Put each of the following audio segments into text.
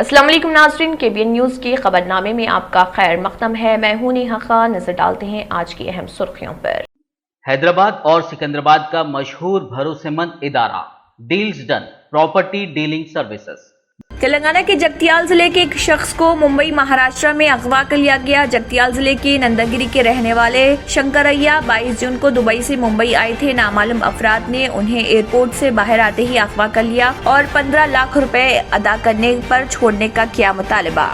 अस्सलाम वालेकुम नाज़रीन, KBN न्यूज़ की खबरनामे में आपका खैर मक़दम है। मैं हूं नेहा खान। नजर डालते हैं आज की अहम सुर्खियों पर। हैदराबाद और सिकंदराबाद का मशहूर भरोसेमंद इदारा deals done property dealing services. Telangana के जगतियाल जिले के एक शख्स को मुंबई महाराष्ट्र में अगवा कर लिया गया। जगतियाल जिले के नंदागिरी के रहने वाले शंकरैया 22 जून को दुबई से मुंबई आए थे। नामालूम अफराद ने उन्हें एयरपोर्ट से बाहर आते ही अगवा कर लिया और 15 लाख रुपए अदा करने पर छोड़ने का किया मुतालबा।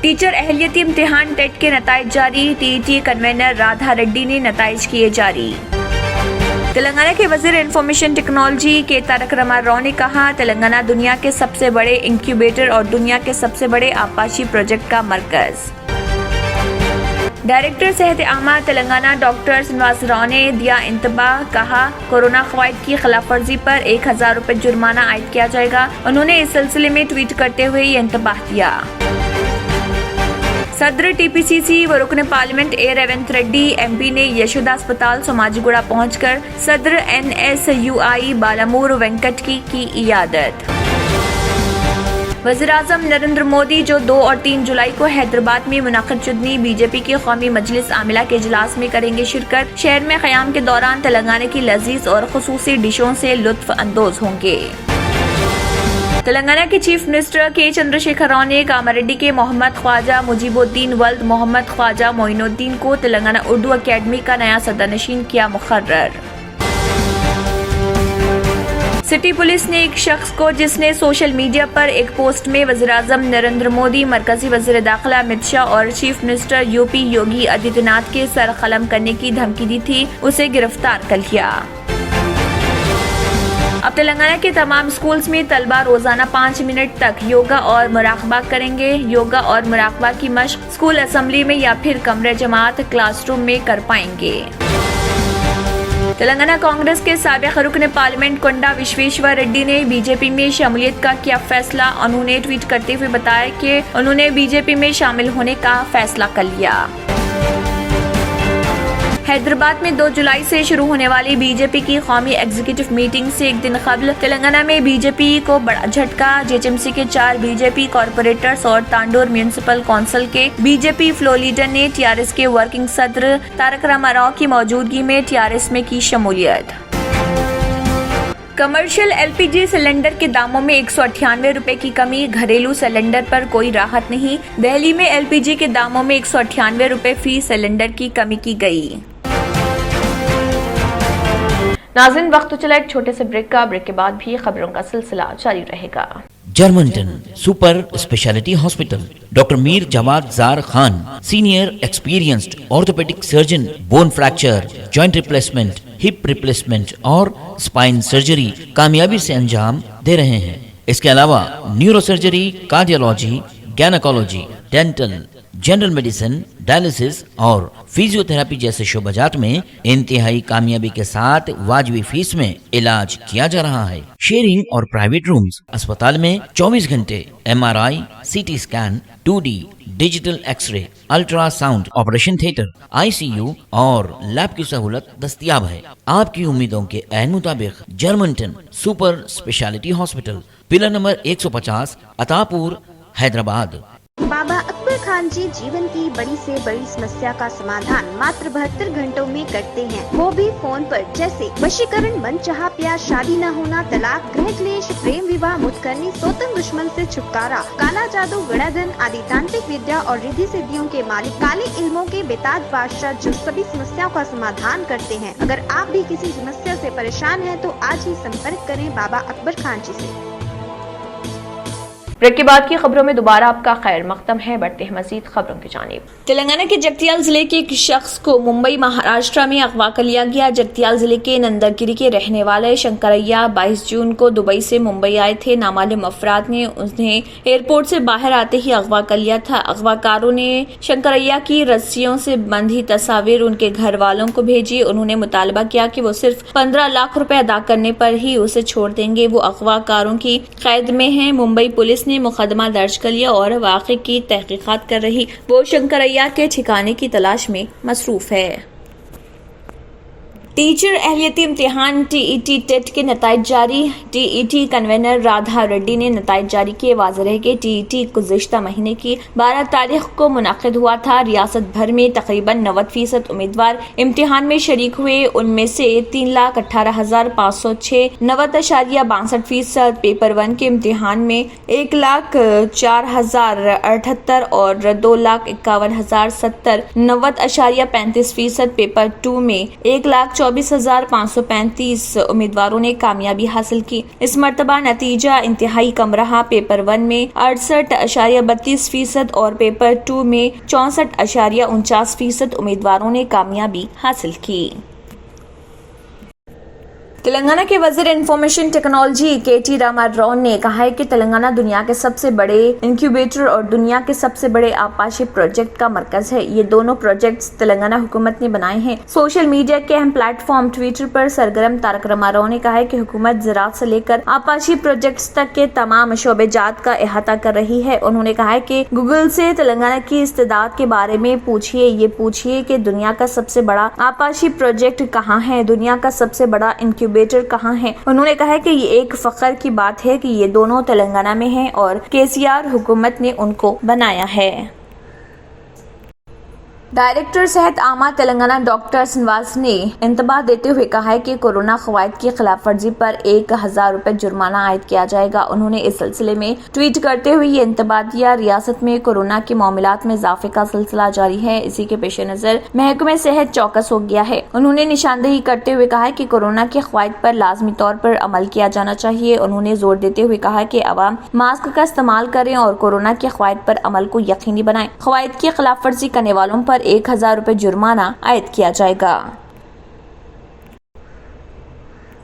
टीचर अहलियती इम्तिहान टेट के नताइज जारी। TET कन्वेनर राधा रेड्डी ने नताइज किए जारी। तेलंगाना के वजीर इंफॉर्मेशन टेक्नोलॉजी के तारक रामाराव ने कहा, तेलंगाना दुनिया के सबसे बड़े इंक्यूबेटर और दुनिया के सबसे बड़े आपाची प्रोजेक्ट का मरकज। डायरेक्टर सेहत आमा तेलंगाना डॉक्टर श्रीनिवास राव ने दिया इंतबाह। कहा, कोरोना क़वाइद की खिलाफ वर्जी पर 1000 रुपए जुर्माना आयद किया जाएगा। उन्होंने इस सिलसिले में ट्वीट करते हुए ये इंतबाह दिया। सदर TPCC व रुकन पार्लियामेंट ए रेवंत रेड्डी MP ने यशोदा अस्पताल सोमाजीगुड़ा पहुंचकर सदर NSUI बालामूर वेंकट की इयादत। वज़ीर-ए-आज़म नरेंद्र मोदी जो 2 और 3 जुलाई को हैदराबाद में मुनाक़िद BJP की कौमी मजलिस आमिला के इजलास में करेंगे शिरकत। शहर में क़याम के दौरान तेलंगाना की लजीज और ख़ुसूसी डिशों से लुत्फ़ अंदोज होंगे। तेलंगाना के चीफ मिनिस्टर के चंद्रशेखर राव ने कामारेड्डी के मोहम्मद ख्वाजा मुजीबुद्दीन वल्द मोहम्मद ख्वाजा मोइनुद्दीन को तेलंगाना उर्दू अकेडमी का नया सदरनशीन किया मुकर्रर। सिटी पुलिस ने एक शख्स को जिसने सोशल मीडिया पर एक पोस्ट में वज़ीर-ए-आज़म नरेंद्र मोदी, मरकजी वज़ीर दाखिला अमित शाह और chief minister UP Yogi Adityanath के सर कलम करने की धमकी दी थी, उसे गिरफ्तार कर लिया। अब तेलंगाना के तमाम स्कूल्स में तलबा रोजाना 5 मिनट तक योगा और मुराकबा करेंगे। योगा और मुराकबा की मश्क स्कूल असेंबली में या फिर कमरे जमात क्लासरूम में कर पाएंगे। तेलंगाना कांग्रेस के साबिक रुकन पार्लियामेंट कोंडा विश्वेश्वर रेड्डी ने BJP में शमूलियत का किया फैसला। उन्होंने ट्वीट करते हुए बताया कि उन्होंने BJP में शामिल होने का फैसला कर लिया। हैदराबाद में 2 जुलाई से शुरू होने वाली BJP की कौमी एग्जीक्यूटिव मीटिंग से एक दिन कबल तेलंगाना में BJP को बड़ा झटका। GHMC के 4 BJP कॉरपोरेटर्स और तांडोर म्यूनिसिपल काउंसिल के BJP फ्लोर लीडर ने TRS के वर्किंग सदर तारक रामाराव की मौजूदगी में TRS में की शमूलियत। कमर्शियल LPG सिलेंडर के दामों में 198 रुपए की कमी। घरेलू सिलेंडर पर कोई राहत नहीं। दिल्ली में LPG के दामों में 198 रुपए फी सिलेंडर की कमी की गई। नाज़रीन, वक्त तो चला एक छोटे से ब्रेक का। ब्रेक के बाद भी खबरों का सिलसिला जारी रहेगा। Germanten super speciality hospital, doctor Mir Jawad Zar Khan, senior experienced orthopaedic surgeon, bone fracture, joint replacement, hip replacement और स्पाइन सर्जरी कामयाबी से अंजाम दे रहे हैं। इसके अलावा neuro surgery, cardiology, gynaecology, dental, general medicine, dialysis और फिजियोथेरेपी जैसे शोबाजात में इंतहाई कामयाबी के साथ वाजिबी फीस में इलाज किया जा रहा है। शेयरिंग और प्राइवेट रूम्स। अस्पताल में 24 घंटे MRI, CT scan, 2D digital xray, ultrasound, operation theatre, ICU और लैब की सहूलत दस्तयाब है। आपकी उम्मीदों के ऐन मुताबिक Germanten super speciality hospital, pillar number 150, Attapur, Hyderabad. Baba Akbar Khan जी जीवन की बड़ी से बड़ी समस्या का समाधान मात्र 72 घंटों में करते हैं, वो भी फोन पर। जैसे वशीकरण, मनचाहा प्यार, शादी न होना, तलाक, गृह क्लेश, प्रेम विवाह, मुतकरनी, सोतन दुश्मन से छुटकारा, काला जादू, गड़ाधन आदि तांत्रिक विद्या और रिद्धि सिद्धियों के मालिक काले इल्मों के बेताज बादशाह जो सभी समस्याओं का समाधान करते हैं। अगर आप भी किसी समस्या से परेशान हैं तो आज ही संपर्क करें बाबा अकबर खान जी से। ब्रेक के बाद की खबरों में दोबारा आपका खैर मक़दम है। बढ़ते हैं मजीद खबरों की जानिब। तेलंगाना के जगतियाल जिले के एक शख्स को मुंबई महाराष्ट्र में अगवा कर लिया गया। जगतियाल जिले के नंदागिरी के रहने वाले शंकरैया 22 जून को दुबई से मुंबई आए थे। नामालूम अफराद ने उन्हें एयरपोर्ट से बाहर आते ही अगवा कर लिया था। अगवाकारों ने शंकरैया की रस्सियों से बंधी तस्वीर उनके घर वालों को भेजी। उन्होंने मुतालबा किया कि वो सिर्फ 15 लाख रुपए अदा करने पर ही उसे छोड़ देंगे। वो अगवाकारों की कैद में है। मुंबई पुलिस ने मुकदमा दर्ज कर लिया और वाक़े की तहकीकात कर रही। वो शंकरैया के ठिकाने की तलाश में मसरूफ है। टीचर एहलियती इम्तिहान टीईटी टेट के नताइज जारी। टीईटी कन्वेनर राधा रेड्डी ने नताइज जारी किए। वाज़ेह रहे कि टीईटी गुज़िश्ता महीने की 12 तारीख को मुनक़िद हुआ था। रियासत भर में तकरीबन 90% उम्मीदवार इम्तिहान में शरीक हुए। उनमें से 3,18,506 90.62% पेपर 1 के इम्तिहान में, 1,04,078 और 2,51,070 90.35% पेपर 2 में 1,24,535 उम्मीदवारों ने कामयाबी हासिल की। इस मर्तबा नतीजा इंतहाई कम रहा। पेपर 1 में 68.32% और पेपर 2 में 64.49% उम्मीदवारों ने कामयाबी हासिल की। तेलंगाना के वज़ीर इंफॉर्मेशन टेक्नोलॉजी केटी रामाराव ने कहा है कि तेलंगाना दुनिया के सबसे बड़े इंक्यूबेटर और दुनिया के सबसे बड़े आपाशी प्रोजेक्ट का मरकज है। ये दोनों प्रोजेक्ट्स तेलंगाना हुकूमत ने बनाए हैं। सोशल मीडिया के अहम प्लेटफॉर्म ट्विटर पर सरगर्म तारक रामाराव ने कहा है कि हुकूमत ज़राअत से लेकर आपाशी प्रोजेक्ट्स तक के तमाम शोबेजात का अहाता कर रही है। उन्होंने कहा है कि गूगल से तेलंगाना की इस्तेदाद के बारे में पूछिए, ये पूछिए कि दुनिया का सबसे बड़ा आपाशी प्रोजेक्ट कहाँ है, दुनिया का सबसे बड़ा इंक्यूबेटर कहाँ है। उन्होंने कहा कि ये एक फख्र की बात है कि ये दोनों तेलंगाना में हैं और केसीआर हुकूमत ने उनको बनाया है। डायरेक्टर सेहत आमा तेलंगाना डॉक्टर श्रीनिवास ने इंतबाह देते हुए कहा है कि कोरोना क़वाइद की खिलाफ वर्जी पर 1,000 रुपए जुर्माना आयद किया जाएगा। उन्होंने इस सिलसिले में ट्वीट करते हुए ये इंतबाह दिया। रियासत में कोरोना के मामलात में इजाफे का सिलसिला जारी है। इसी के पेश नजर महकमे सेहत चौकस हो गया है। उन्होंने निशानदेही करते हुए कहा कि कोरोना के क़वाइद पर लाजमी तौर पर अमल किया जाना चाहिए। उन्होंने जोर देते हुए कहा कि अवाम मास्क का इस्तेमाल करें और कोरोना के क़वाइद पर अमल को यकीनी बनाएं। क़वाइद की खिलाफ वर्जी करने वालों पर 1,000 रुपए जुर्माना आयद किया जाएगा।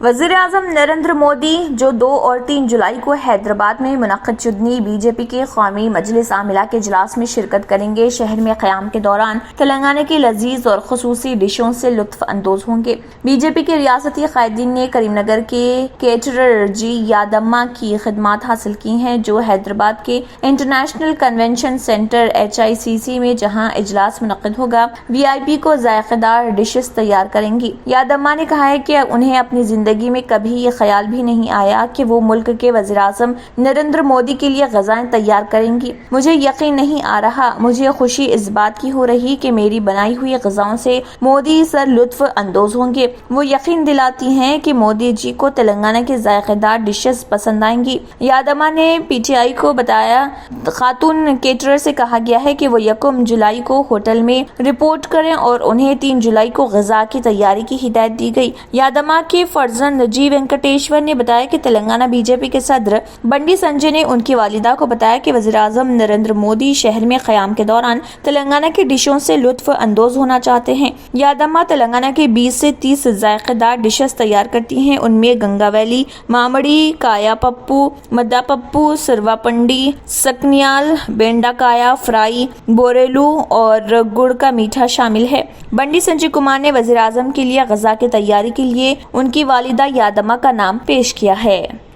वज़ीर आज़म नरेंद्र मोदी जो 2 और 3 जुलाई को हैदराबाद में मुनक़्क़िद शुदनी बीजेपी के कौमी मजलिस आमिला के इजलास में शिरकत करेंगे। शहर में क़याम के दौरान तेलंगाना की लजीज और खुसूसी डिशों से लुत्फ़ अंदोज होंगे। बीजेपी के रियासती कायदीन ने करीमनगर के केटरर जी यादम्मा की खिदमात हासिल की हैं, जो हैदराबाद के इंटरनेशनल कन्वेंशन सेंटर HICC में जहां इजलास मुनक़्क़िद होगा VIP को जायकेदार डिशेस तैयार करेंगी। यादम्मा ने कहा है कि उन्हें अपनी जिंदगी में कभी ये ख्याल भी नहीं आया कि वो मुल्क के वज़ीर आज़म नरेंद्र मोदी के लिए ग़ज़ाएं तैयार करेंगी। मुझे यकीन नहीं आ रहा, मुझे खुशी इस बात की हो रही कि मेरी बनाई हुई ग़ज़ाओं से मोदी सर लुत्फ़ अंदोज होंगे। वो यकीन दिलाती हैं कि मोदी जी को तेलंगाना के जायकेदार डिशेस पसंद आएंगी। यादम्मा ने PTI को बताया, खातून केटरर से कहा गया है कि वो 1 जुलाई को होटल में रिपोर्ट करें और उन्हें 3 जुलाई को ग़ज़ा की तैयारी की हिदायत दी गई। यादम्मा के फर्जंद जी वेंकटेश्वर ने बताया कि तेलंगाना बीजेपी के सदर बंडी संजय ने उनकी वालिदा को बताया कि वज़ीर आज़म नरेंद्र मोदी शहर में क़याम के दौरान तेलंगाना की डिशों से लुत्फ़ अंदोज होना चाहते हैं। यादम्मा तेलंगाना के 20 से 30 जायकेदार डिशेस तैयार करती हैं। उनमें गंगावैली, मामड़ी, काया पप्पू, मद्दा पप्पू, सरवापंडी, सकनियाल, बेंडा काया फ्राई, बोरेलू और गुड़ का मीठा शामिल है। बंडी संजय कुमार ने वज़ीर आज़म के लिए ग़ज़ा की तैयारी के लिए उनकी वालिदा यादम्मा का नाम पेश किया है।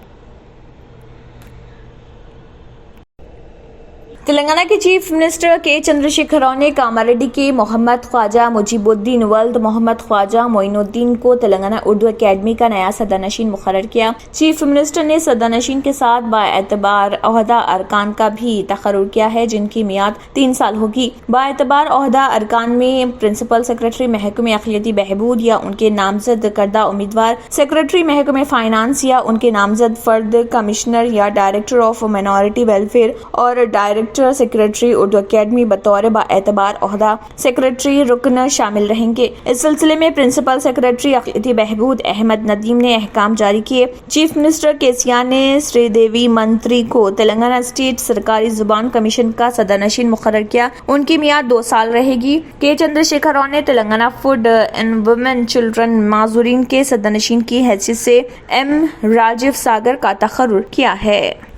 तेलंगाना के चीफ मिनिस्टर के चंद्रशेखर राव ने कामारेड्डी के मोहम्मद ख्वाजा मुजीबुद्दीन वल्द मोहम्मद ख्वाजा मोइनुद्दीन को तेलंगाना उर्दू अकेडमी का नया सदरनशीन मुकर्रर किया। चीफ मिनिस्टर ने सदरनशीन के साथ बाएतबार ओहदा अरकान का भी तकर्रुर किया है, जिनकी मियाद 3 साल होगी। बाएतबार ओहदा अरकान में प्रिंसिपल सेक्रेटरी महकमे अक़लियती बहबूद या उनके नामजद करदा उम्मीदवार, सेक्रेटरी महकमे फाइनेंस या उनके नामजद फर्द, कमिश्नर या डायरेक्टर ऑफ माइनॉरिटी वेलफेयर और डायरेक्टर सेक्रेटरी उर्दू अकेडमी बतौर बाएतबार ओहदा सेक्रेटरी रुकन शामिल रहेंगे। इस सिलसिले में प्रिंसिपल सेक्रेटरी अक़लियती बहबूद अहमद नदीम ने अहकाम जारी किए। चीफ मिनिस्टर केसीआर ने श्रीदेवी मंत्री को तेलंगाना स्टेट सरकारी जुबान कमीशन का सदरनशीन मुकर्रर किया। उनकी मियाद 2 साल रहेगी। के चंद्रशेखर राव ने Telangana food and women children माजूरीन के सदरनशीन की हैसियत से M राजीव सागर का तकर्रुर किया है।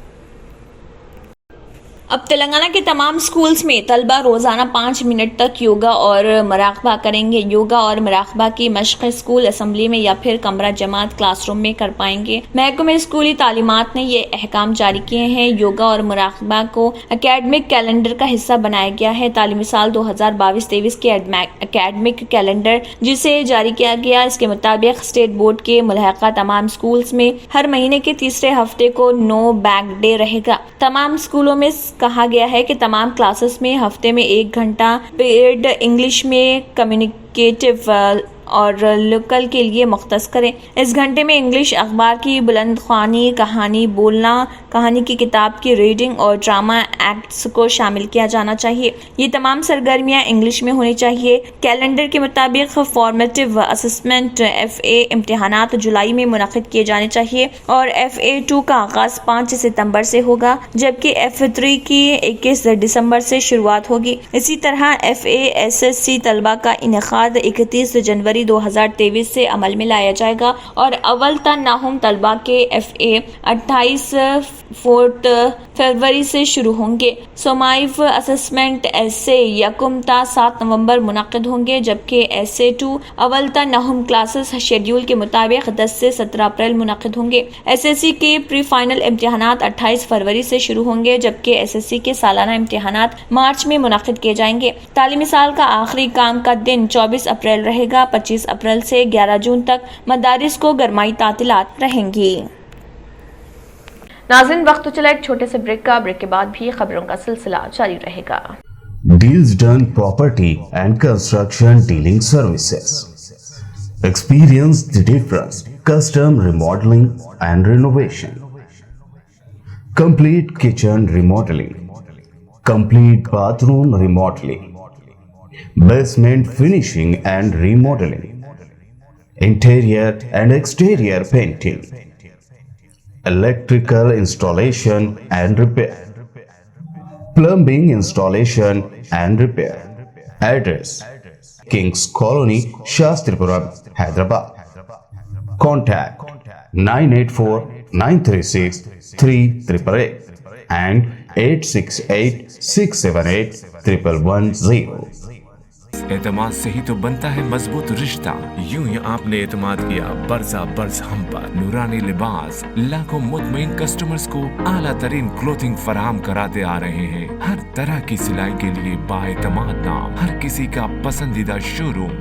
اب تلنگانہ کے تمام سکولز میں طلبہ روزانہ 5 منٹ تک یوگا اور مراقبہ کریں گے۔ یوگا اور مراقبہ کی مشق اسکول اسمبلی میں یا پھر کمرہ جماعت کلاس روم میں کر پائیں گے۔ محکمہ اسکولی تعلیمات نے یہ احکام جاری کیے ہیں۔ یوگا اور مراقبہ کو اکیڈمک کیلنڈر کا حصہ بنایا گیا ہے۔ تعلیمی سال 2022-23 کے اکیڈمک کیلنڈر جسے جاری کیا گیا، اس کے مطابق اسٹیٹ بورڈ کے ملحقہ تمام سکولز میں ہر مہینے کے تیسرے ہفتے کو نو بیگ ڈے رہے گا۔ تمام سکولوں میں کہا گیا ہے کہ تمام کلاسز میں ہفتے میں 1 گھنٹہ پیریڈ انگلش میں کمیونیکیٹو اور لوکل کے لیے مختص کریں۔ اس گھنٹے میں انگلش اخبار کی بلند خوانی، کہانی بولنا، کہانی کی کتاب کی ریڈنگ اور ڈرامہ ایکٹس کو شامل کیا جانا چاہیے۔ یہ تمام سرگرمیاں انگلش میں ہونی چاہیے۔ کیلنڈر کے مطابق فارمیٹیو اسسمنٹ FA امتحانات جولائی میں منعقد کیے جانے چاہیے اور FA2 کا آغاز 5 ستمبر سے ہوگا، جبکہ F3 کی 21 دسمبر سے شروعات ہوگی۔ اسی طرح FA SSC طلبہ کا انعقاد 31 جنوری 2023 سے عمل میں لایا جائے گا اور اول تا نہم طلبہ کے FA 28 فروری سے شروع ہوں گے۔ سومائیو اسسمنٹ ایسے 1 تا 7 نومبر منعقد ہوں گے، جبکہ SA2 اول تا نہم کلاسز شیڈیول کے مطابق 10 سے 17 اپریل منعقد ہوں گے۔ SSC کے پری فائنل امتحانات 28 فروری سے شروع ہوں گے، جبکہ SSC کے سالانہ امتحانات مارچ میں منعقد کیے جائیں گے۔ تعلیمی سال کا آخری کام کا دن 24 اپریل رہے گا۔ 25 اپریل سے 11 جون تک مدارس کو گرمائی تعطیلات رہیں گی۔ ناظرین، وقت تو چلا ایک چھوٹے سے بریک کا۔ بریک کے بعد بھی خبروں کا سلسلہ جاری رہے گا۔ Deals Done Property and Construction Dealing Services. Experience the difference. Custom remodeling and renovation. Complete kitchen remodeling. Complete bathroom remodeling. Basement finishing and remodeling. Interior and exterior painting. Electrical installation and repair. Plumbing installation and repair. Address: Kings Colony, Shastripuram, Hyderabad. Contact 984-936-3888 and 868-678-1110. اعتماد سے ہی تو بنتا ہے مضبوط رشتہ۔ یوں ہی آپ نے اعتماد کیا برسا برس ہم پر۔ نورانی لباس لاکھوں مطمئن کسٹمرز کو اعلیٰ ترین کلوتھنگ فراہم کراتے آ رہے ہیں۔ ہر طرح کی سلائی کے لیے بااعتماد نام، ہر کسی کا پسندیدہ شو روم۔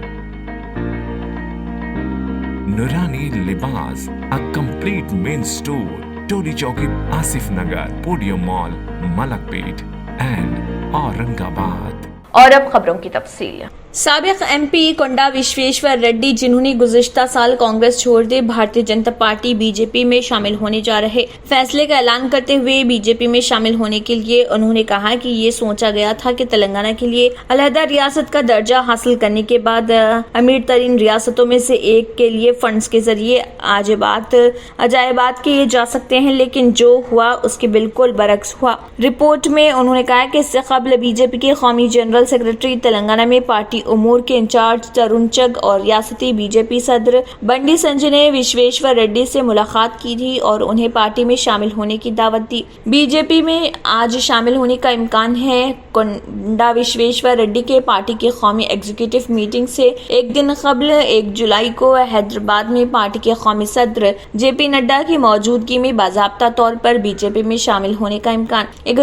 نورانی لباس، a complete main store، Toli Chowki, Asif Nagar, podium mall, Malakpet and Aurangabad. اور اب خبروں کی تفصیل۔ سابق MP کونڈا وشویشور ریڈی، جنہوں نے گزشتہ سال کانگریس چھوڑ دے بھارتیہ جنتا پارٹی BJP میں شامل ہونے جا رہے فیصلے کا اعلان کرتے ہوئے BJP میں شامل ہونے کے لیے انہوں نے کہا کہ یہ سوچا گیا تھا کہ تلنگانہ کے لیے علیحدہ ریاست کا درجہ حاصل کرنے کے بعد امیر ترین ریاستوں میں سے ایک کے لیے فنڈز کے ذریعے عجائبات کیے جا سکتے ہیں، لیکن جو ہوا اس کے بالکل برعکس ہوا۔ رپورٹ میں انہوں نے کہا کہ اس سے قبل BJP کے قومی جنرل سیکرٹری تلنگانہ میں پارٹی امور کے انچارج ترون چگ اور ریاستی BJP صدر بنڈی سنجے نے وشویشور ریڈی سے ملاقات کی تھی اور انہیں پارٹی میں شامل ہونے کی دعوت دی۔ BJP میں آج شامل ہونے کا امکان ہے۔ کونڈا وشویشور ریڈی کے پارٹی کی قومی ایگزیکٹو میٹنگ سے ایک دن قبل 1 جولائی کو حیدرآباد میں پارٹی کے قومی صدر JP نڈا کی موجودگی میں باضابطہ طور پر BJP میں شامل ہونے کا امکان۔ ایک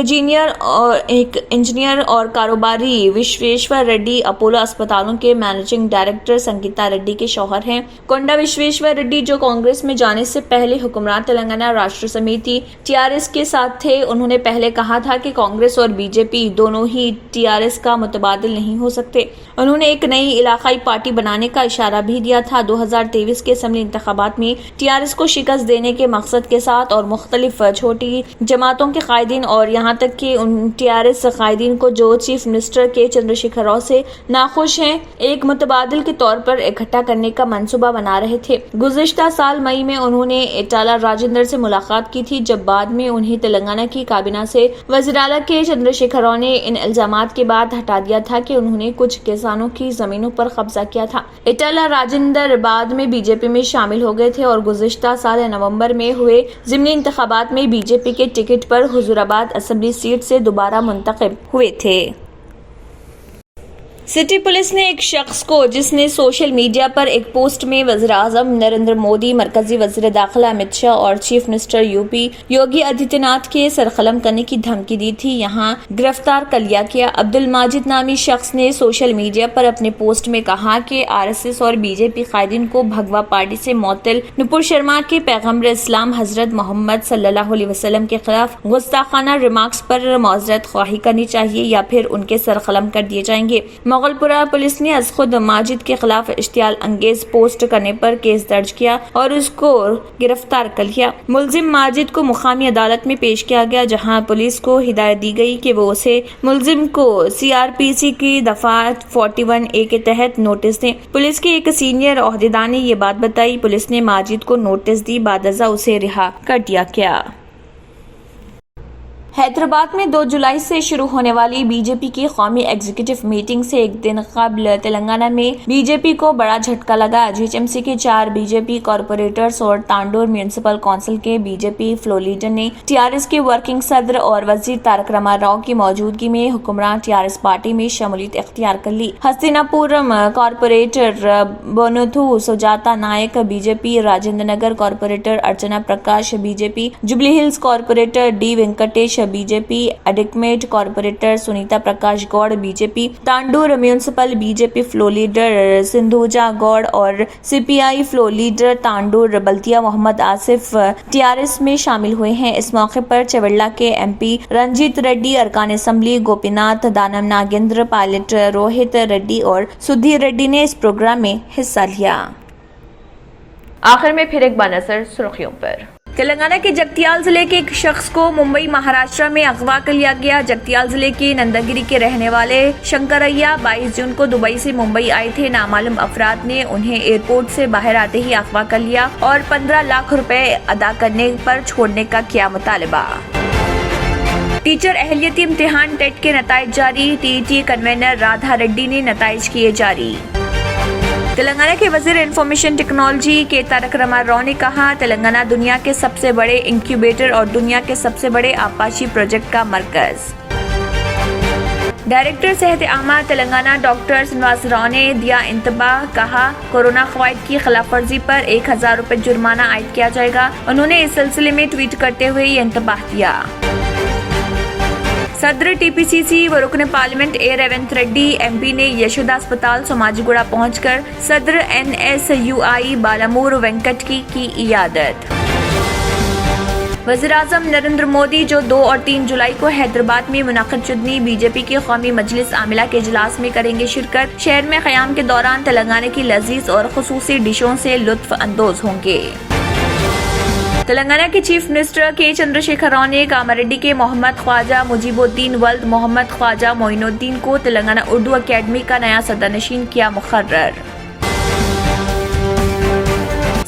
انجینئر اور کاروباری وشویشور ریڈی اپولو اسپتالوں کے مینیجنگ ڈائریکٹر سنگیتا ریڈی کے شوہر ہیں۔ کونڈا وشویشور ریڈی جو کانگریس میں جانے سے پہلے حکمران تلنگانہ راشٹر سمیتی TRS کے ساتھ تھے، انہوں نے پہلے کہا تھا کہ کانگریس اور BJP دونوں ہی TRS کا متبادل نہیں ہو سکتے۔ انہوں نے ایک نئی علاقائی پارٹی بنانے کا اشارہ بھی دیا تھا۔ 2023 کے اسمبلی انتخابات میں TRS کو شکست دینے کے مقصد کے ساتھ اور مختلف چھوٹی جماعتوں کے قائدین اور یہاں تک کہ ان TRS قائدین کو جو چیف منسٹر کے چندر شیکھر راؤ سے ناخوش नाखुश हैं, एक मुतबादिल के तौर पर इकट्ठा करने का मंसूबा बना रहे थे। गुज़िश्ता साल मई में उन्होंने इटाला राजेंद्र से मुलाकात की थी, जब बाद में उन्हें तेलंगाना की काबीना से वज़ीर आला के चंद्रशेखर राव ने इन इल्जामात के बाद हटा दिया था कि उन्होंने कुछ किसानों की जमीनों पर कब्जा किया था। इटाला राजेंद्र बाद में बीजेपी में शामिल हो गए थे और गुज़िश्ता साल नवंबर में हुए ज़िमनी इंतखाबात में बीजेपी के टिकट पर हुजूराबाद असेंबली सीट से दोबारा मुंतखब हुए थे। सिटी पुलिस ने एक शख्स को जिसने सोशल मीडिया पर एक पोस्ट में वज़ीर-ए-आज़म नरेंद्र मोदी, मरकजी वज़ीर दाखिला अमित शाह और chief minister UP Yogi Adityanath के सरकलम करने की धमकी दी थी, यहां गिरफ्तार कर लिया गया। अब्दुल माजिद नामी शख्स ने सोशल मीडिया पर अपने पोस्ट में कहा कि आरएसएस और बीजेपी कायदीन को भगवा पार्टी से मुअत्तल नुपुर शर्मा के पैगम्बर इस्लाम हजरत मोहम्मद सल्लल्लाहु अलैहि वसल्लम के खिलाफ गुस्ताखाना रिमार्क्स पर माजरत ख्वाही करनी चाहिए या फिर उनके सरकलम कर दिए जाएंगे। मोगलपुरा पुलिस ने अज खुद माजिद के खिलाफ इश्तियाल अंगेज पोस्ट करने पर केस दर्ज किया और उसको गिरफ्तार कर लिया। मुलजिम माजिद को मुकामी अदालत में पेश किया गया, जहां पुलिस को हिदायत दी गई कि वो उसे मुलजिम को सीआरपीसी की दफा 41A के तहत नोटिस दें। पुलिस के एक सीनियर ओहदेदार ने ये बात बताई। पुलिस ने माजिद को नोटिस दी, बादअज़ा उसे रिहा कर दिया गया। हैदराबाद में 2 जुलाई से शुरू होने वाली बीजेपी की कौमी एग्जीक्यूटिव मीटिंग से एक दिन कबल तेलंगाना में बीजेपी को बड़ा झटका लगा। जीएचएमसी के 4 बीजेपी कॉरपोरेटर्स और तांडूर म्यूनिसिपल काउंसिल के बीजेपी फ्लो लीडर ने टीआरएस के वर्किंग सदर और वजीर तारक रामाराव की मौजूदगी में हुक्मरान टीआरएस पार्टी में शमूलियत इख्तियार कर ली। Hastinapuram corporator Bonthu Sujatha Nayak BJP, Rajendra Nagar corporator Archana Prakash BJP, Jubilee Hills corporator D Venkatesh BJP, Adikmet corporator Sunitha Prakash Goud BJP, Tandur municipal BJP floor leader Sindhuja Goud और CPI floor leader Tandur Baldia Mohammad Asif TRS में शामिल हुए हैं। इस मौके पर चेवल्ला के एमपी रंजीत रेड्डी, अरकान असेंबली गोपीनाथ, दानम नागेंद्र, पायलट रोहित रेड्डी और सुधीर रेड्डी ने इस प्रोग्राम में हिस्सा लिया। आखिर में फिर एक बार नजर सुर्खियों पर। तेलंगाना के जगतियाल जिले के एक शख्स को मुंबई महाराष्ट्र में अगवा कर लिया गया। जगतियाल जिले के नंदागिरी के रहने वाले शंकरैया 22 जून को दुबई से मुंबई आए थे। नामालूम अफराद ने उन्हें एयरपोर्ट से बाहर आते ही अगवा कर लिया और 15 लाख रुपए अदा करने पर छोड़ने का किया मुतालबा। टीचर अहलियती इम्तिहान टेट के नताइज जारी। टीईटी कन्वेनर राधा रेड्डी ने नताइज किए जारी। तेलंगाना के वजीर इंफॉर्मेशन टेक्नोलॉजी के तारक रामाराव ने कहा, तेलंगाना दुनिया के सबसे बड़े इंक्यूबेटर और दुनिया के सबसे बड़े आपाशी प्रोजेक्ट का मरकज। डायरेक्टर सेहत आमा तेलंगाना डॉक्टर श्रीनिवास राव ने दिया इंतबाह, कहा कोरोना कवायद की खिलाफवर्जी पर 1000 रुपए जुर्माना आयद किया जाएगा। उन्होंने इस सिलसिले में ट्वीट करते हुए ये इंतबाह दिया। सदर टीपीसीसी व रुकन पार्लियामेंट ए रेवंत रेड्डी एमपी ने यशोदा अस्पताल सोमाजिगुड़ा पहुंचकर सदर एनएसयूआई बालामूर वेंकट की इयादत। वज़ीर-ए-आज़म नरेंद्र मोदी जो 2 और 3 जुलाई को हैदराबाद में मुनक़िद शुदनी बीजेपी की कौमी मजलिस आमिला के इजलास में करेंगे शिरकत। शहर में क़याम के दौरान तेलंगाना की लजीज और खुसूसी डिशों से लुत्फ अंदोज होंगे। तेलंगाना के चीफ मिनिस्टर के चंद्रशेखर राव ने कामारेड्डी के मोहम्मद ख्वाजा मुजीबुद्दीन वल्द मोहम्मद ख्वाजा मोइनुद्दीन को तेलंगाना उर्दू अकेडमी का नया सदरनशीन किया मुकर्रर।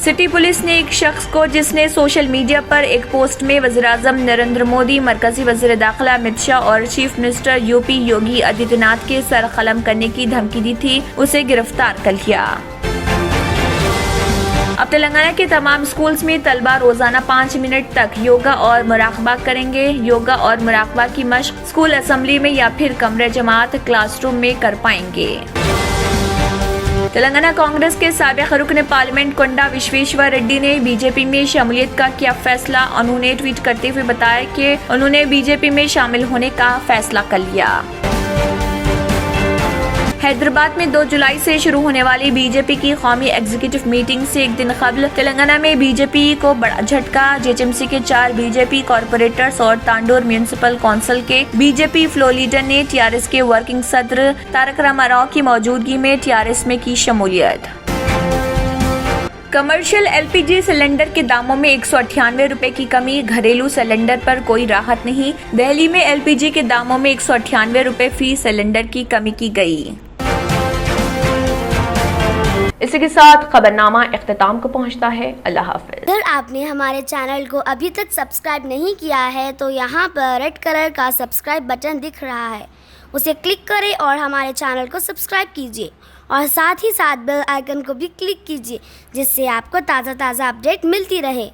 सिटी पुलिस ने एक शख्स को जिसने सोशल मीडिया पर एक पोस्ट में वज़ीर-ए-आज़म नरेंद्र मोदी, मरकजी वज़ीर दाखिला अमित शाह और chief minister UP Yogi Adityanath के सर कलम करने की धमकी दी थी, उसे गिरफ्तार कर लिया। अब तेलंगाना के तमाम स्कूल्स में तलबा रोजाना 5 मिनट तक योगा और मुराकबा करेंगे। योगा और मुराकबा की मश्क स्कूल असेंबली में या फिर कमरे जमात क्लासरूम में कर पाएंगे। तेलंगाना कांग्रेस के साबिक रुकन पार्लियामेंट कोंडा विश्वेश्वर रेड्डी ने बीजेपी में शमूलियत का किया फैसला। उन्होंने ट्वीट करते हुए बताया कि उन्होंने बीजेपी में शामिल होने का फैसला कर लिया। हैदराबाद में 2 जुलाई से शुरू होने वाली बीजेपी की कौमी एग्जीक्यूटिव मीटिंग से एक दिन कबल तेलंगाना में बीजेपी को बड़ा झटका। जीएचएमसी के 4 बीजेपी कॉरपोरेटर्स और तांडूर म्यूनिसिपल काउंसिल के बीजेपी फ्लो लीडर ने टीआरएस के वर्किंग सदर तारक रामाराव की मौजूदगी में टीआरएस में की शमूलियत। कमर्शियल एलपीजी सिलेंडर के दामों में 198 रुपए की कमी। घरेलू सिलेंडर पर कोई राहत नहीं। दिल्ली में एलपीजी के दामों में 198 रुपए फी सिलेंडर की कमी की गई। इसी के साथ खबरनामा इख्तिताम को पहुंचता है। अल्लाह हाफिज। अगर आपने हमारे चैनल को अभी तक सब्सक्राइब नहीं किया है तो यहाँ पर रेड कलर का सब्सक्राइब बटन दिख रहा है, उसे क्लिक करें और हमारे चैनल को सब्सक्राइब कीजिए और साथ ही साथ बेल आइकन को भी क्लिक कीजिए, जिससे आपको ताज़ा अपडेट मिलती रहे।